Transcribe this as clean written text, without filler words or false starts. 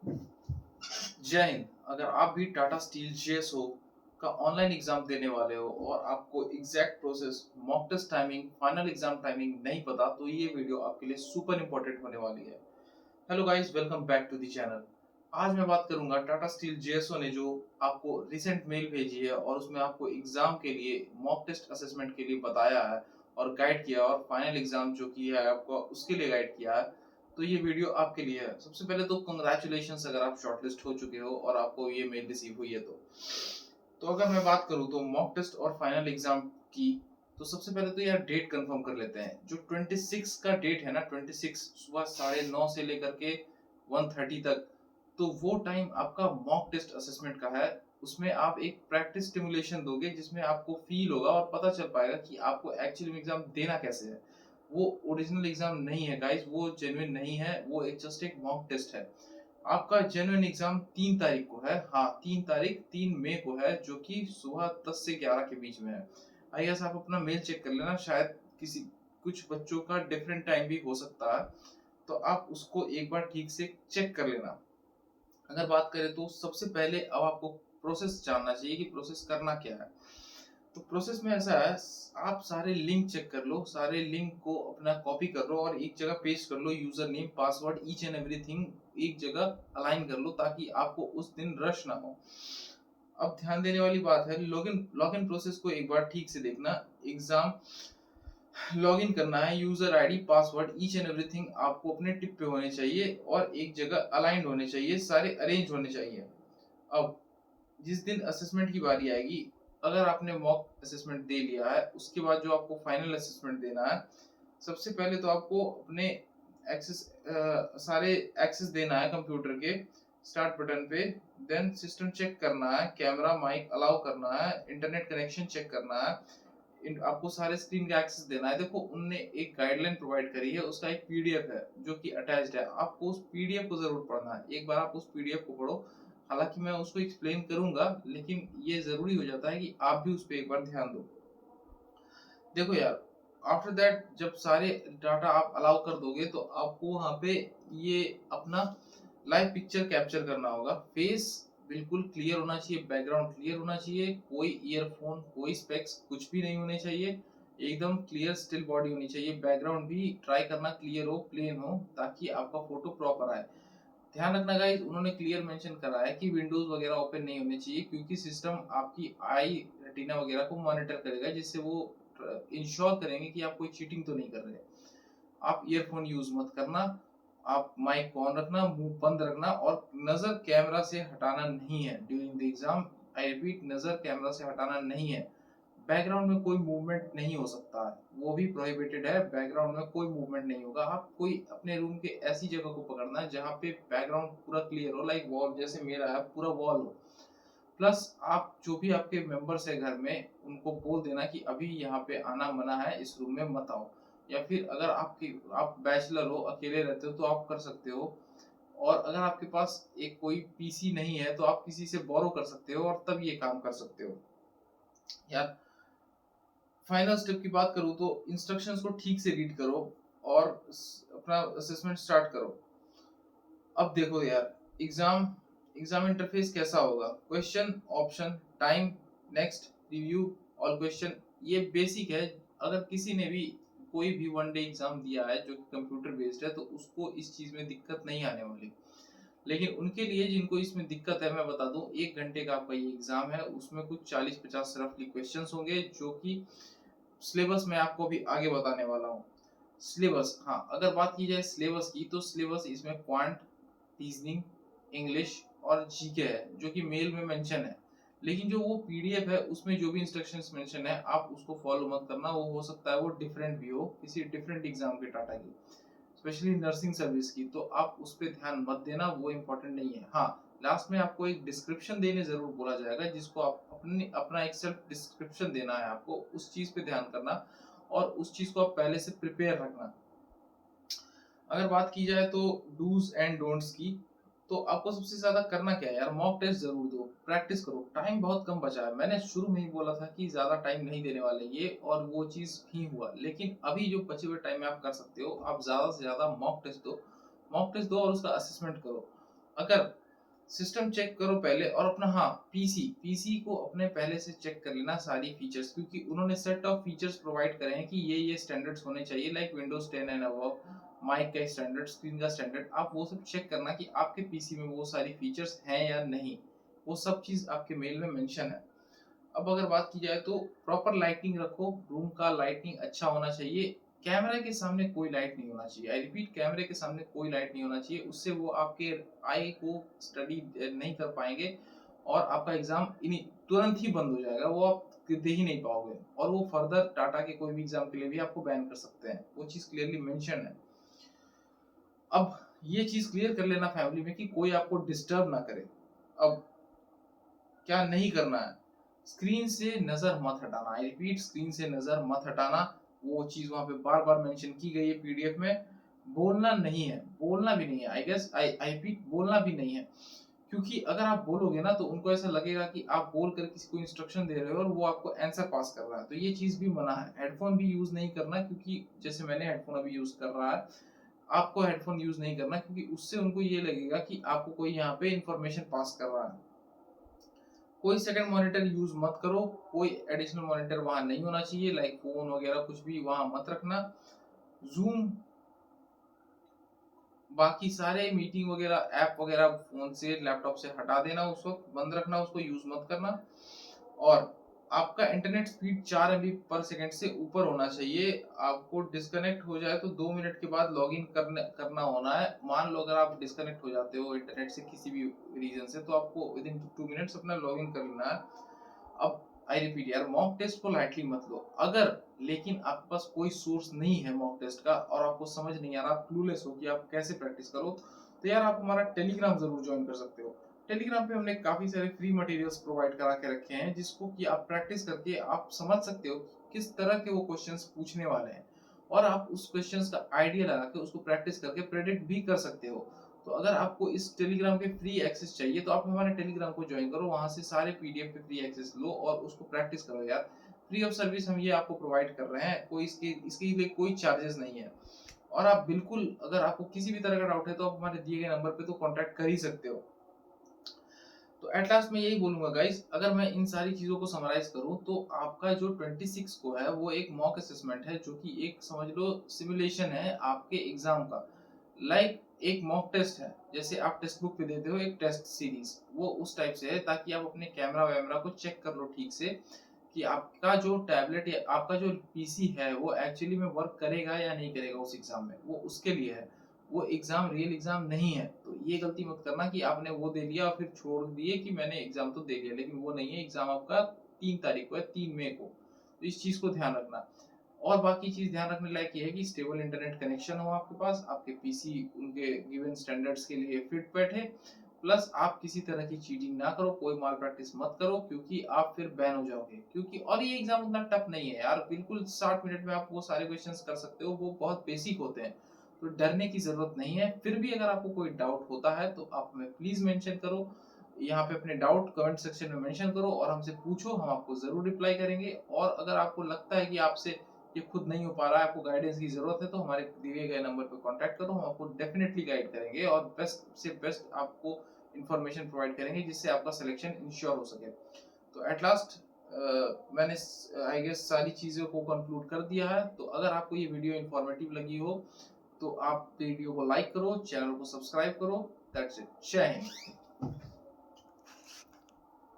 जय हिंद। अगर आप भी टाटा स्टील जेएसओ का ऑनलाइन एग्जाम देने वाले हो और आपको exact process, mock test timing, final exam timing नहीं पता, तो ये वीडियो आपके लिए सुपर इंपॉर्टेंट होने वाली है। Hello guys, welcome back to the channel. आज मैं बात करूंगा टाटा स्टील जेएसओ ने जो आपको रिसेंट मेल भेजी है और उसमें आपको एग्जाम के लिए मॉक टेस्ट असेसमेंट के लिए बताया है और गाइड किया, और फाइनल एग्जाम जो किया है आपको उसके लिए गाइड किया है। तो ये वीडियो आपके लिए है। सबसे पहले तो कंग्रेचुलेशंस अगर आप शॉर्टलिस्ट हो चुके हो और आपको ये मेल रिसीव हुई है तो अगर मैं बात करूं तो मॉक टेस्ट और फाइनल एग्जाम की, तो सबसे पहले तो यार डेट कंफर्म कर लेते हैं। जो 26 का डेट है ना, 26 सुबह 9:30 से लेकर के 1:30 तक, तो वो टाइम आपका मॉक टेस्ट असेसमेंट का है। उसमें आप एक प्रैक्टिस स्टिमुलेशन दोगे जिसमें आपको फील होगा और पता चल पाएगा कि आपको एक्चुअली में एग्जाम देना कैसे है। वो ओरिजिनल एग्जाम नहीं है गाइस, वो जेन्युइन नहीं है, वो एक जस्ट एक मॉक टेस्ट है। आपका जेन्युइन एग्जाम 3 तारीख को है। हाँ, 3 तारीख 3 मई को है, जो कि सुबह 10 से 11 के बीच में है। आई गेस आप अपना मेल चेक कर लेना, शायद किसी कुछ बच्चों का डिफरेंट टाइम भी हो सकता है, तो आप उसको एक बार ठीक से चेक कर लेना। अगर बात करें तो सबसे पहले अब आपको प्रोसेस जानना चाहिए कि प्रोसेस करना क्या है। तो प्रोसेस में ऐसा है, आप सारे लिंक चेक कर लो, सारे लिंक को अपना कॉपी कर लो और एक जगह पेस्ट कर लो। User name, password, each and everything एक जगह अलाइन कर लो ताकि आपको उस दिन रश ना हो। अब ध्यान देने वाली बात है, लॉगिन प्रोसेस को एक बार ठीक से देखना। एग्जाम लॉगिन करना है, user ID, password, each and everything आपको अपने टिप पे होने चाहिए और एक जगह अलाइंड होने चाहिए, सारे अरेंज होने चाहिए। अब जिस दिन असेसमेंट की बारी आएगी, अगर आपने मॉक असेसमेंट दे लिया है, उसके बाद जो आपको फाइनल असेसमेंट देना है, सबसे पहले तो आपको अपने एक्सेस सारे एक्सेस देना है कंप्यूटर के स्टार्ट बटन पे। देन सिस्टम चेक करना है, कैमरा माइक अलाउ करना है, इंटरनेट कनेक्शन चेक करना है, आपको सारे स्क्रीन का एक्सेस देना है। देखो, उनने एक गाइडलाइन प्रोवाइड करी है, उसका एक पीडीएफ है जो कि अटैच्ड है। आपको उस पीडीएफ को जरूर पढ़ना है, एक बार आप उस पीडीएफ को पढ़ो। हालांकि मैं उसको एक्सप्लेन करूंगा, लेकिन ये जरूरी हो जाता है कि आप भी उस पर एक बार ध्यान दो। देखो यार, आफ्टर दैट जब सारे डाटा आप अलाउ कर दोगे तो आपको वहां पे ये अपना लाइव पिक्चर कैप्चर करना होगा। फेस बिल्कुल क्लियर होना चाहिए, बैकग्राउंड क्लियर होना चाहिए, कोई ईयरफोन, कोई स्पेक्स कुछ भी नहीं होने चाहिए। एकदम क्लियर स्टिल बॉडी होनी चाहिए। बैकग्राउंड भी ट्राई करना क्लियर हो, प्लेन हो, ताकि आपका फोटो प्रॉपर आए। ध्यान रखना गाइस, उन्होंने क्लियर मेंशन करा है कि विंडोज वगैरह ओपन नहीं होने चाहिए, क्योंकि सिस्टम आपकी आई रेटिना वगैरह को मॉनिटर करेगा, जिससे वो इंश्योर करेंगे कि आप कोई चीटिंग तो नहीं कर रहे। आप ईयरफोन यूज मत करना, आप माइक को ऑन रखना, मुंह बंद रखना और नजर कैमरा से हटाना नहीं है during the exam. I repeat, नजर कैमरा से हटाना नहीं है। बैकग्राउंड में कोई मूवमेंट नहीं हो सकता है, वो भी प्रोहिबिटेड है। बैकग्राउंड में कोई मूवमेंट नहीं होगा। आप कोई अपने रूम के ऐसी जगह को पकड़ना है जहाँ पे बैकग्राउंड पूरा क्लियर हो, लाइक वॉल, जैसे मेरा है पूरा वॉल हो। प्लस आप जो भी आपके मेंबर्स है घर में, उनको बोल देना कि अभी यहाँ पे आना मना है, इस रूम में मत आओ। या फिर अगर आप बैचलर हो, अकेले रहते हो, तो आप कर सकते हो। और अगर आपके पास एक कोई पीसी नहीं है तो आप किसी से बोरो कर सकते हो और तब ये काम कर सकते हो। यार, फाइनल स्टेप की बात करूँ तो इंस्ट्रक्शंस को ठीक से रीड करो और अपना असेसमेंट स्टार्ट करो। अब देखो यार, एग्जाम एग्जाम इंटरफेस कैसा होगा। Question, option, time, next, review, all question, ये बेसिक है। अगर किसी ने भी कोई भी वनडे एग्जाम दिया है जो कि कंप्यूटर बेस्ड है, तो उसको इस चीज में दिक्कत नहीं आने वाली। लेकिन उनके लिए जिनको इसमें दिक्कत है, मैं बता दूं, 1 घंटे का आपका ये एग्जाम है, उसमें कुछ 40-50 रफली क्वेश्चंस होंगे, जो कि सिलेबस मैं आपको अभी आगे बताने वाला हूँ। सिलेबस, हाँ, अगर बात की जाए सिलेबस की, तो सिलेबस इसमें क्वांट, रीजनिंग, इंग्लिश और जीके है, जो कि मेल में मेंशन है। लेकिन जो वो पीडीएफ है, उसमें जो भी इंस्ट्रक्शंस मेंशन है, आप उसको फॉलो मत करना। वो हो सकता है वो डिफरेंट भी हो, किसी डिफरेंट एग्जाम के टाटा की, स्पेशली नर्सिंग सर्विस की, तो आप उस पर ध्यान मत देना, वो इम्पोर्टेंट नहीं है। हाँ, लास्ट में आपको एक डिस्क्रिप्शन देने जरूर बोला जाएगा, जिसको आप अपना एक सेल्फ डिस्क्रिप्शन देना है आपको, उस चीज पे ध्यान करना और उस चीज को आप पहले से प्रिपेयर रखना। अगर बात की जाए तो डूज एंड डोंट्स की, तो आपको सबसे ज्यादा करना क्या है यार, मॉक टेस्ट जरूर दो, प्रैक्टिस करो। टाइम बहुत कम बचा है, मैंने शुरू में ही बोला था कि ज्यादा टाइम नहीं देने वाले ये, और वो चीज ही हुआ। लेकिन अभी जो बचे हुए टाइम में आप कर सकते हो, आप ज्यादा से ज्यादा मॉक टेस्ट दो। मॉक टेस्ट दो और उसका असेसमेंट करो। अगर सिस्टम चेक करो पहले और अपना हाँ पीसी को अपने पहले से चेक कर लेना सारी फीचर्स, क्योंकि उन्होंने सेट ऑफ फीचर्स प्रोवाइड करे हैं कि ये स्टैंडर्ड्स होने चाहिए, like Windows 10 and above, mic का स्टैंडर्ड, स्क्रीन का स्टैंडर्ड। आप वो सब चेक करना कि आपके पीसी में वो सारी फीचर्स हैं या नहीं, वो सब चीज आपके मेल में मेंशन है। अब अगर बात की जाए तो प्रॉपर लाइटिंग रखो, रूम का लाइटिंग अच्छा होना चाहिए, कैमरा के सामने कोई लाइट नहीं होना चाहिए। आई रिपीट, कैमरे के सामने कोई लाइट नहीं होना चाहिए, उससे वो आपके आई को स्टडी नहीं कर पाएंगे और आपका एग्जाम तुरंत ही बंद हो जाएगा, वो आप दे ही नहीं पाओगे और वो फर्दर टाटा के कोई भी एग्जाम के लिए भी आपको बैन कर सकते हैं, वो चीज क्लियरली मेंशन है। अब ये चीज क्लियर कर लेना फैमिली में कि कोई आपको डिस्टर्ब ना करे। अब क्या नहीं करना है, स्क्रीन से नजर मत हटाना। आई रिपीट, स्क्रीन से नजर मत हटाना, वो चीज वहां पे बार बार मेंशन की गई है पीडीएफ में। बोलना नहीं है, बोलना भी नहीं है, आई गेस आई रिपीट, बोलना भी नहीं है, क्योंकि अगर आप बोलोगे ना तो उनको ऐसा लगेगा कि आप बोल कर किसी को इंस्ट्रक्शन दे रहे हो और वो आपको आंसर पास कर रहा है, तो ये चीज भी मना है। हेडफोन भी यूज नहीं करना, क्योंकि जैसे मैंने हेडफोन अभी यूज कर रहा है, आपको हेडफोन यूज नहीं करना, क्योंकि उससे उनको ये लगेगा कि आपको कोई यहाँ पे इंफॉर्मेशन पास कर रहा है। कोई सेकंड मॉनिटर यूज मत करो, कोई एडिशनल मॉनिटर वहां नहीं होना चाहिए, लाइक फोन वगैरह कुछ भी वहां मत रखना। जूम, बाकी सारे मीटिंग वगैरह ऐप वगैरह फोन से लैपटॉप से हटा देना, उस वक्त बंद रखना, उसको यूज मत करना। और आपका इंटरनेट स्पीड 4 एमबी पर सेकंड से ऊपर होना चाहिए। आपको डिस्कनेक्ट हो जाए तो 2 मिनट के बाद लॉगिन करना होना है। मान लो अगर आप डिस्कनेक्ट हो जाते हो इंटरनेट से किसी भी रीजन से, तो आपको विद इन 2 मिनट्स अपना लॉगिन कर लेना है। अब आई रिपीट यार, मॉक टेस्ट को लाइटली मत लो। अगर लेकिन आपके पास कोई सोर्स नहीं है मॉक टेस्ट का और आपको समझ नहीं आ रहा, आप क्लूलेस हो कि आप कैसे प्रैक्टिस करो, तो यार आप हमारा टेलीग्राम जरूर ज्वाइन कर सकते हो। टेलीग्राम पे हमने काफी सारे फ्री मटेरियल्स प्रोवाइड करा के रखे हैं, जिसको कि आप प्रैक्टिस करके आप समझ सकते हो कि किस तरह के वो क्वेश्चंस पूछने वाले हैं, और आप उस क्वेश्चंस का आइडिया लगा के उसको प्रैक्टिस करके प्रेडिक्ट भी कर सकते हो। तो अगर आपको इस टेलीग्राम के फ्री एक्सेस चाहिए तो आप हमारे टेलीग्राम को ज्वाइन करो, वहां से सारे पीडीएफ पे फ्री एक्सेस लो और उसको प्रैक्टिस करो यार। फ्री ऑफ सर्विस हम ये आपको प्रोवाइड कर रहे हैं, कोई इसके लिए कोई चार्जेस नहीं है। और आप बिल्कुल, अगर आपको किसी भी तरह का डाउट है तो आप हमारे दिए गए नंबर पे तो कांटेक्ट कर ही सकते हो। तो एट लास्ट मैं यही बोलूंगा गाइस, अगर मैं इन सारी चीजों को समराइज करूं तो आपका जो 26 को है वो एक मॉक असेसमेंट है, जो कि एक समझ लो सिमुलेशन है आपके एग्जाम का। लाइक एक मॉक टेस्ट है, जैसे आप टेक्स्ट बुक पे देते हो एक टेस्ट सीरीज, वो उस टाइप से है, ताकि आप अपने कैमरा वैमरा को चेक कर लो ठीक से कि आपका जो टैबलेट या आपका जो पीसी है वो एक्चुअली में वर्क करेगा या नहीं करेगा उस एग्जाम में, वो उसके लिए है। वो एग्जाम रियल एग्जाम नहीं है, तो ये गलती मत करना कि आपने वो दे लिया और फिर छोड़ दिए कि मैंने एग्जाम तो दे लिया, लेकिन वो नहीं है। एग्जाम आपका 3 तारीख को है, 3 मई को, तो इस चीज को ध्यान रखना। और बाकी चीज ध्यान रखने लायक ये है कि स्टेबल इंटरनेट कनेक्शन हो आपके पास, आपके पीसी उनके गिवन स्टैंडर्ड्स के लिए फिट बैठे, प्लस आप किसी तरह की चीटिंग ना करो, कोई माल प्रैक्टिस मत करो, क्योंकि आप फिर बैन हो जाओगे। क्योंकि और ये एग्जाम उतना टफ नहीं है यार, बिल्कुल 60 मिनट में आप वो सारे क्वेश्चंस कर सकते हो, वो बहुत बेसिक होते हैं, तो डरने की जरूरत नहीं है। फिर भी अगर आपको कोई डाउट होता है तो आप हमें प्लीज मेंशन करो, यहाँ पे अपने डाउट कमेंट सेक्शन में मेंशन करो और हमसे पूछो, हम आपको जरूर रिप्लाई करेंगे। और अगर आपको लगता है कि आपसे ये खुद नहीं हो पा रहा है, आपको गाइडेंस की जरूरत है, तो हमारे दिए गए नंबर पर कांटेक्ट करो, हम आपको डेफिनेटली गाइड करेंगे और बेस्ट से बेस्ट आपको इंफॉर्मेशन प्रोवाइड करेंगे, जिससे आपका सिलेक्शन इंश्योर हो सके। तो एट लास्ट मैंने आई गेस सारी चीज़ों को कंक्लूड कर दिया है। तो अगर आपको ये वीडियो इन्फॉर्मेटिव लगी हो तो आप वीडियो को लाइक करो, चैनल को सब्सक्राइब करो। दैट्स इट, जय हिंद।